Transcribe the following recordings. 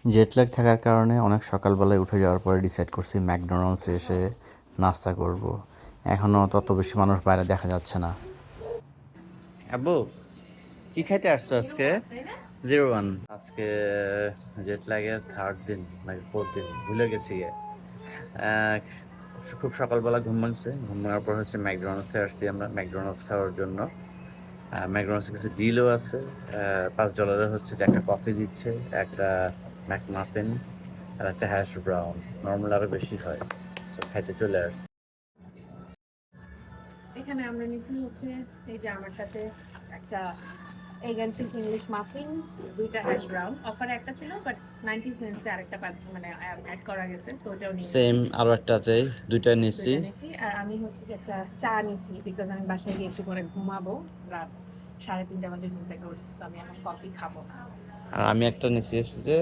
Jet lag থাকার কারণে অনেক সকালবেলায় উঠে যাওয়ার পরে ডিসাইড করছি ম্যাকডোনাল্ডসে এসে নাস্তা করব। এখনও তত বেশি মানুষ বাইরে দেখা যাচ্ছে না। আব্বু কি খাইতে আসছো আজকে? 01 আজকে জেটল্যাগের থার্ড দিন নাকি ফোর্থ দিন ভুলে গেছি। খুব সকালবেলা ঘুম ভাঙছে, ঘুম ভাঙার পর হচ্ছে ম্যাকডোনাল্ডসে আসছি আমরা ম্যাকডোনাল্ডস খাওয়ার জন্য। ম্যাকডোনাল্ডসে কিছু ডিলও আছে। $5 হচ্ছে যে একটা কফি দিচ্ছে, একটা ম্যাকমাফিন আর একটা হ্যাশ ব্রাউন। নর্মাল আরও বেশি হয়, সো খাইতে চলে আসছি। এখানে আমরা নিয়েছি হচ্ছে এই যে আমার সাথে একটা egg and cheese English muffin, দুইটা হ্যাশ ব্রাউন অফারে একটা ছিল, বাট 90 সেন্টসে আরেকটা মানে অ্যাড করা গেছে, সো ওটাও নিয়েছি। সেম আরও একটাতে দুইটা নিচ্ছি। আর আমি হচ্ছে যে একটা চা নিয়েছি, বিকজ আমি বাসায় গিয়ে একটু পরে ঘুমাবো, রাত 3:30 বাজে ঘুম থেকে উঠছি, সো আমি এখন কফি খাবো না। আর আমি একটা নিচ্ছি হচ্ছে যে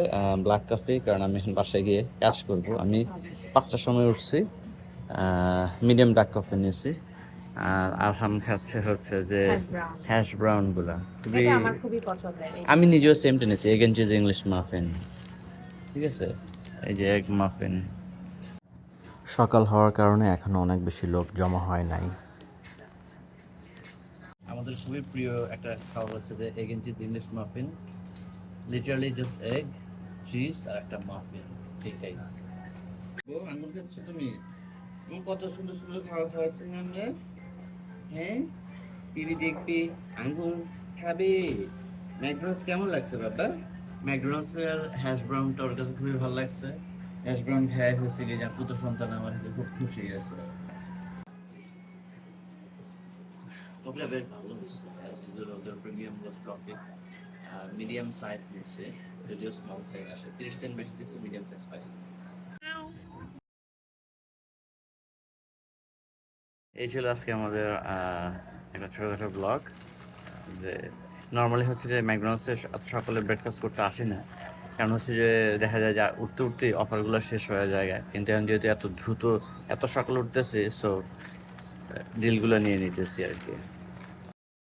ব্ল্যাক কফি, কারণ আমি এখন বাসায় গিয়ে কাজ করব। আমি 5টার সময় উঠছি। মিডিয়াম ব্ল্যাক কফি নিয়েছি। আর আরহাম খাচ্ছে হচ্ছে যে হ্যাশ ব্রাউনগুলা, খুবই আমার খুবই পছন্দের। আমি নিজেও সেমটা নিয়েছি, egg and cheese English muffin. ঠিক আছে, এই যে এগ মাফিন। সকাল হওয়ার কারণে এখনো অনেক বেশি লোক জমা হয় নাই। আমাদের খুবই প্রিয় একটা খাবার হচ্ছে যে egg and cheese English muffin. Literally just egg, cheese আর একটা মাফিন, এটাই। ও আঙ্গুর খাচ্ছ তুমি? তুমি কত সুন্দর সুন্দর খাবার খাওয়াচ্ছি না আমরা। হ্যাঁ, টিভি দেখবি, আঙ্গুর খাবে। ম্যাকডোনাল্ডস কেমন লাগছে বাবা? ম্যাকডোনাল্ডস এর হ্যাশ ব্রাউনটা ওর কাছে খুবই ভালো লাগছে। হ্যাশ ব্রাউন খেয়ে হয়েছে যে পুত্র সন্তান আমার কাছে খুব খুশি আছে। কফিটা বেশ ভালো হয়েছে, ওদের premium roast coffee. Medium size নিচ্ছে, যদিও স্মল সাইজ আসে, 30 বেশি দিচ্ছে, মিডিয়াম সাইজ পাইছে। এই ছিল আজকে আমাদের একটা ছোটোখাটো ব্লগ। যে নর্মালি হচ্ছে যে ম্যাকডোনাল্ডসে সকালে ব্রেকফাস্ট করতে আসি না, কারণ হচ্ছে যে দেখা যায় যে উঠতে উঠতেই অফারগুলো শেষ হয়ে যায়। কিন্তু এখন যেহেতু এত দ্রুত এত সকালে উঠতেছে, সো ডিলগুলো নিয়ে নিতেছি আর কি।